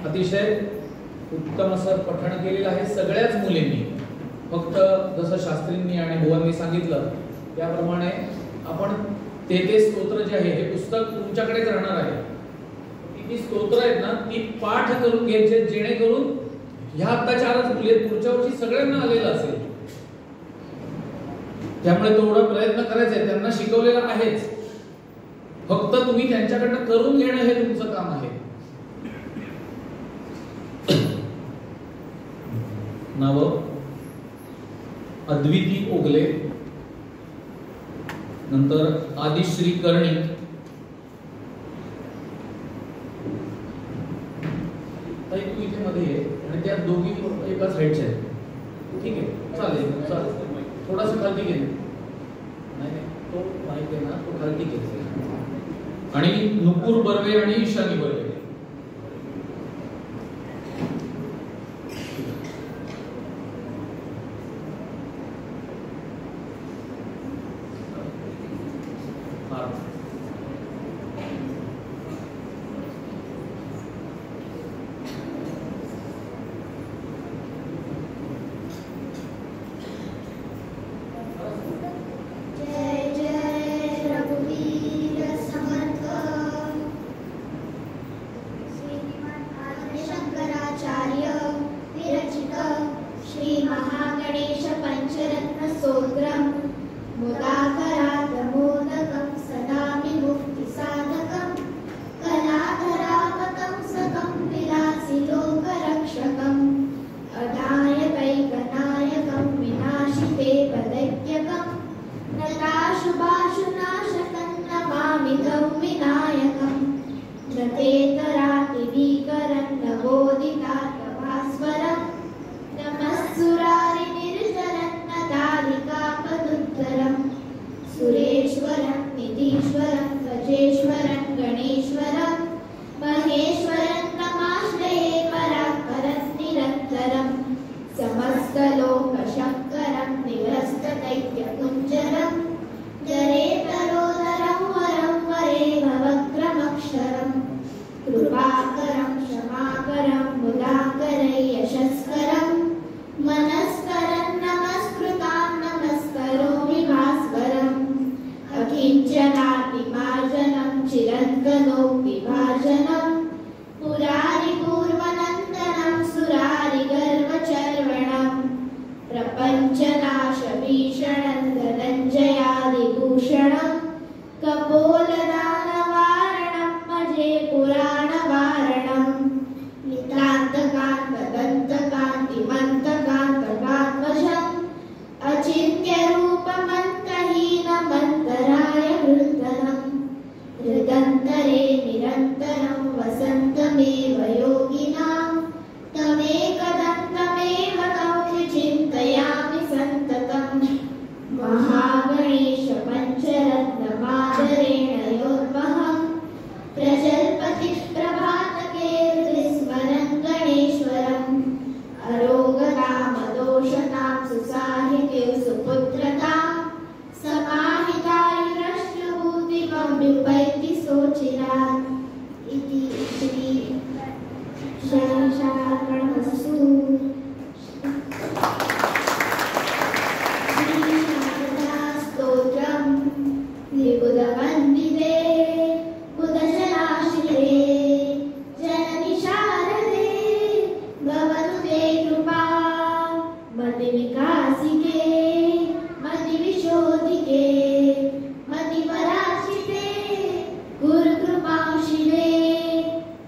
अतिशय उत्तम असं पठण केलेलं आहे सगळ्याच मुलींनी. फक्त जसं शास्त्रींनी आणि भुवननी सांगितलं त्याप्रमाणे आपण ते स्तोत्र जे आहे हे पुस्तक तुमच्याकडेच राहणार आहे. ती स्तोत्र आहेत ना ती पाठ करून घ्यायचे जेणेकरून ह्या आता 4च मुली आहेत, पुढच्या वर्षी सगळ्यांना आलेलं असेल. त्यामुळे तेवढा प्रयत्न करायचा आहे. त्यांना शिकवलेलं आहेच, फक्त तुम्ही त्यांच्याकडनं करून घेणं हे तुमचं काम आहे. नाव अद्विती ओगले, नंतर आदिश्री कर्णिक, तू इथे मध्ये आहे आणि त्या दोघी एका साईडच्या आहेत. ठीक आहे, चालेल चालेल. थोडासा खालती घे. नाही तो माहिती आहे ना, तो खालती घे. आणि नुपूर बर्वे आणि ईशानी बर्वे.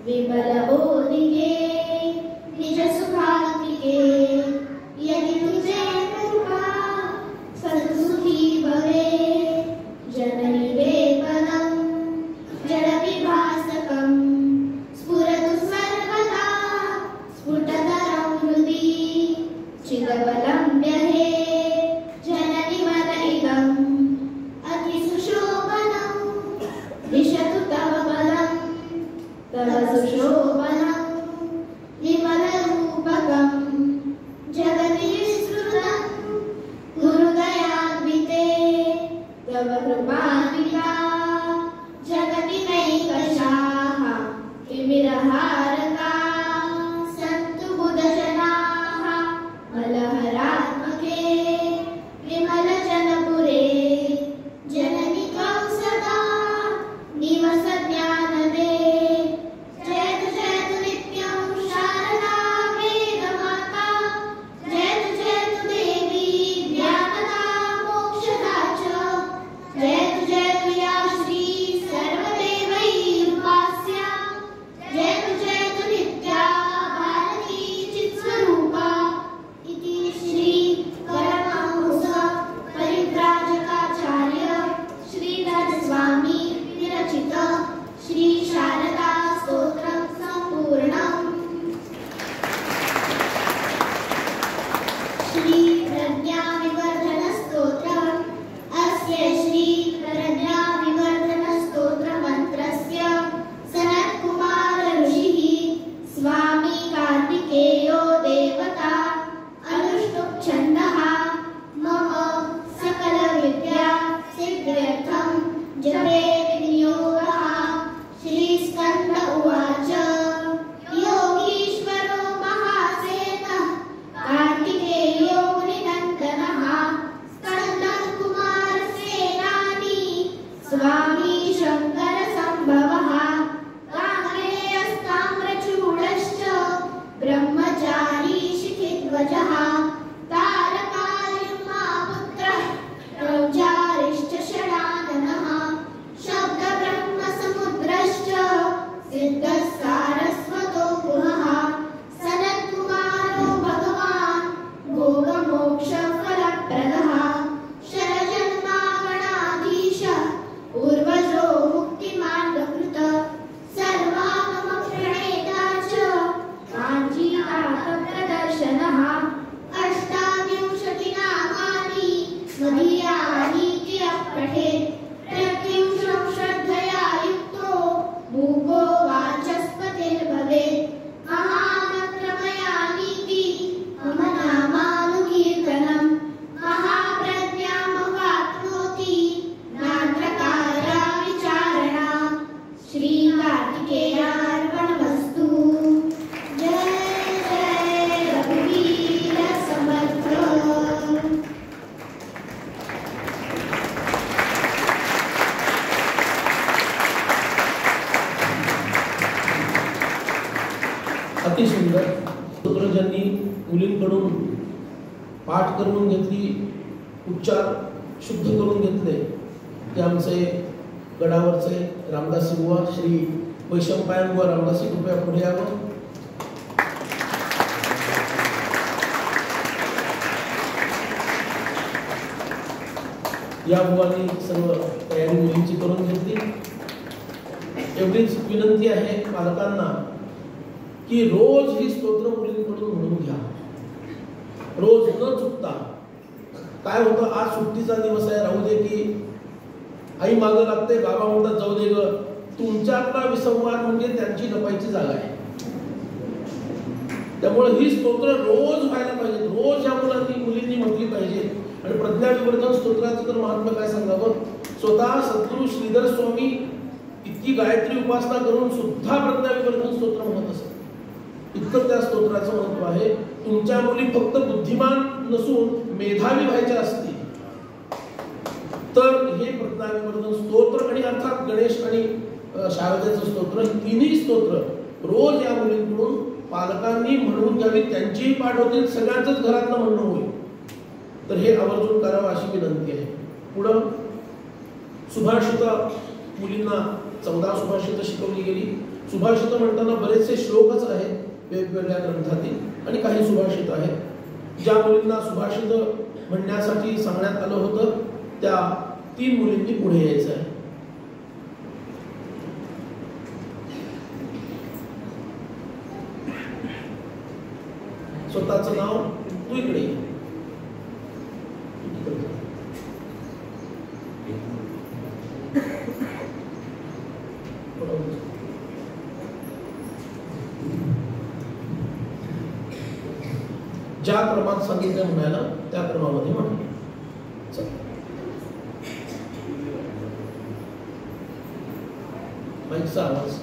विमल बोधिके अतिसुंदर स्तोत्र ज्यांनी मुलींकडून पाठ करून घेतली, उच्चार शुद्ध करून घेतले ते आमचे गडावरचे रामदासी बुवा श्री वैशंपायन बुवा रामदासी, कृपया पुढे यावं. या बुवांनी सर्व तयारी मुलींची करून घेतली. एवढीच विनंती आहे पालकांना की रोज ही स्तोत्र मुलींकडून म्हणून घ्या, रोज न चुकता. काय होतं, आज सुट्टीचा दिवस आहे, राहू दे की आई मागं लागते, बाबा म्हणतात जाऊ दे ग. तुमच्यातला विसंवाद म्हणजे त्यांची लपायची जागा आहे. त्यामुळे ही स्तोत्र रोज व्हायला पाहिजे, रोज या मुलींनी म्हटली पाहिजे. आणि प्रज्ञा विवर्धन स्तोत्राचं तर महत्व काय सांगावं. स्वतः सद्गुरू श्रीधर स्वामी इतकी गायत्री उपासना करून सुद्धा प्रज्ञा विवर्धन स्तोत्र म्हणत असत. इतकं त्या स्तोत्राचं महत्व आहे. तुमच्या मुली फक्त बुद्धिमान नसून मेधावी व्हायच्या असतील तर हे प्रज्ञा विवर्धन स्तोत्र आणि अर्थात गणेश आणि शारदेचं स्तोत्र, ही तिन्ही स्तोत्र रोज या मुलींकडून पालकांनी म्हणून घ्यावी. त्यांचीही पाठ होतील, सगळ्यांचंच घरातलं म्हणणं होईल. तर हे आवर्जून करावं अशी विनंती आहे. पुढं सुभाषित मुलींना 14 सुभाषित शिकवली गेली. सुभाषित म्हणताना बरेचसे श्लोकच आहेत वेगवेगळ्या ग्रंथातील आणि काही सुभाषित आहेत. ज्या मुलींना सुभाषित म्हणण्यासाठी सांगण्यात आलं होतं त्या 3 मुलींनी पुढे यायचं आहे. स्वतःचं नाव तू इकडे ये. ज्या क्रमात सांगितलं म्हणायला त्या क्रमामध्ये म्हणा. माईकचा आवाज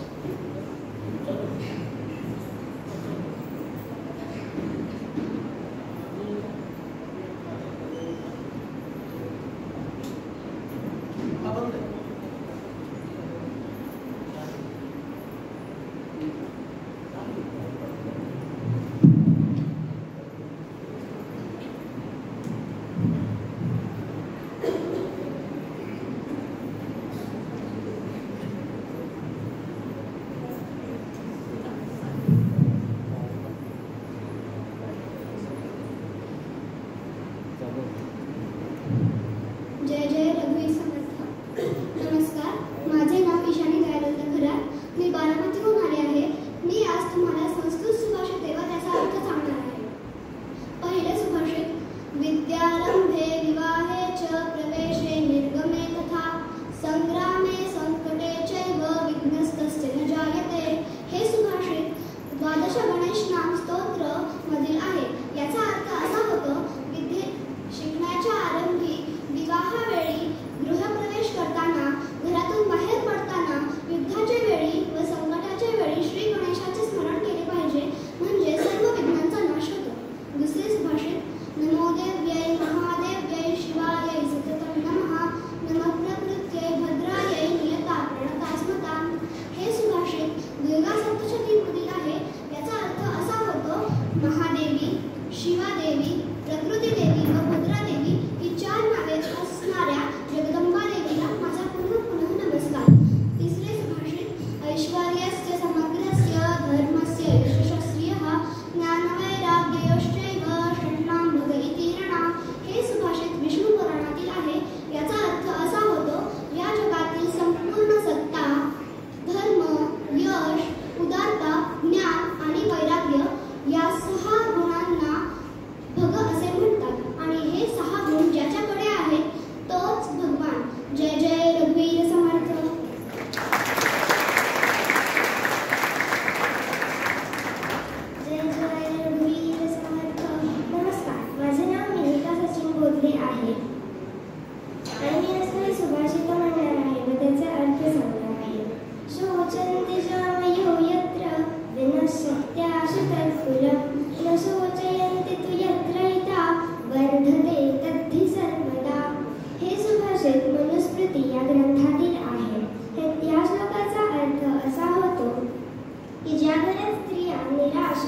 की ज्या घरात स्त्रिया निराश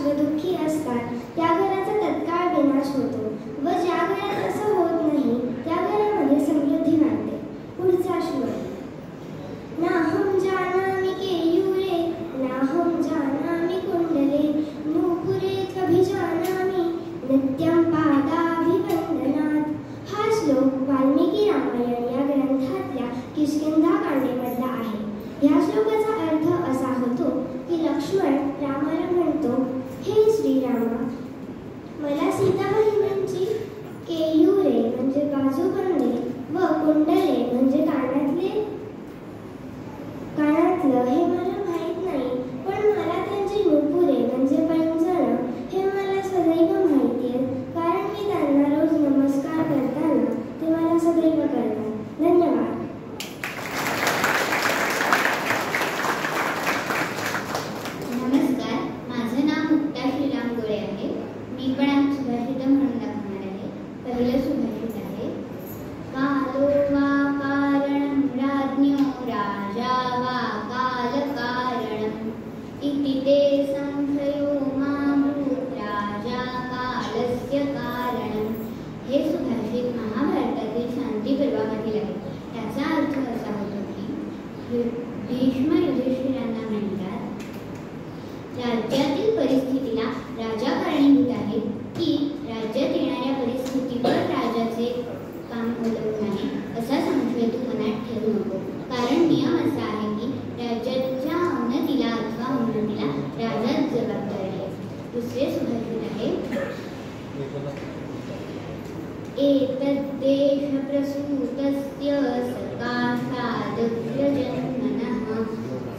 हे सुभाषित महाभारतातील शांती पर्वामधील आहे. त्याचा अर्थ असा होतो की भीष्म युधिष्ठिरांना म्हणतात, राज्यातील परिस्थितीला राजा कारणीभूत आहे की राज्यात येणाऱ्या परिस्थितीवर राजाचे काम अवलंबून आहे असा संशय तू मनात ठेवू नको. कारण नियम असा आहे की राज्याच्या अवनतीला अथवा उन्नतीला राजाच जबाबदार आहे. दुसरे सुभाषित आहे, एतद्देश प्रसूतस्य सकाशादग्रजन्मनः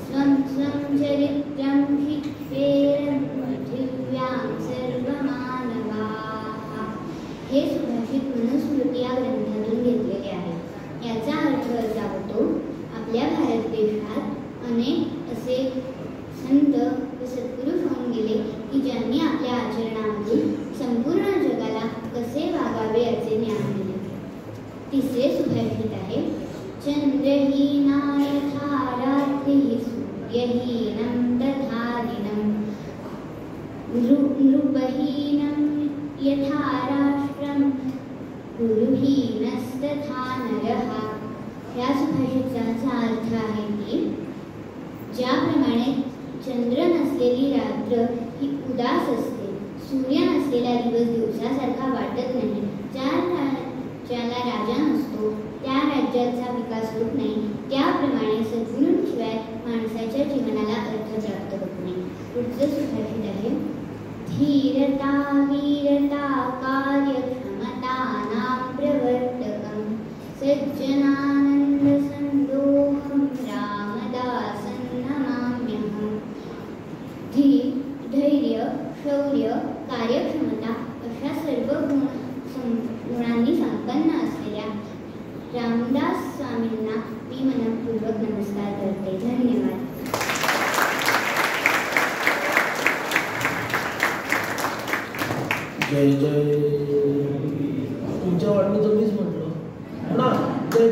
स्वं स्वं चरित्रं शिक्षेरन् पृथिव्यां सर्वमानवाः. हे सुभाषित मनुस्मृती या ग्रंथातून घेतलेले आहे. याचा अर्थ असा होतो, आपल्या भारत देशात अनेक असे संत व सद्गुरू होऊन गेले की ज्यांनी आपल्या आचरणामधून संपूर्ण जगाला कसे वागावे याचे ज्ञान दिले. तिसरे सुभाषित आहे, चंद्रहीना यथा रात्रिः सूर्यहीनं तथा दिनं नृपहीनं यथा राष्ट्रं गुरुहीनस्तथा नरः. या सुभाषिताचा अर्थ आहे की ज्याप्रमाणे चंद्र नसलेली रात्र ही उदास असते, सूर्य नसलेला दिवस दिवसासारखा वाटत नाही, ज्याला राजा नसतो त्या राज्याचा विकास होत नाही, त्याप्रमाणे सद्गुरूंशिवाय माणसाच्या जीवनाला अर्थ प्राप्त होत नाही. पुढचं सुभाषित आहे, धीरता वीरता कार्यक्षमतानां प्रवर्तकं सज्जनानंद संदोहं रामदासं नमाम्यहम्. धैर्य, शौर्य, कार्यक्षमता अशा सर्व गुणांनी संपन्न असलेल्या रामदास स्वामींना मी मनपूर्वक नमस्कार करते. धन्यवाद. जय जय. तुमच्या वाटणं तर मीच म्हटलं ना, जय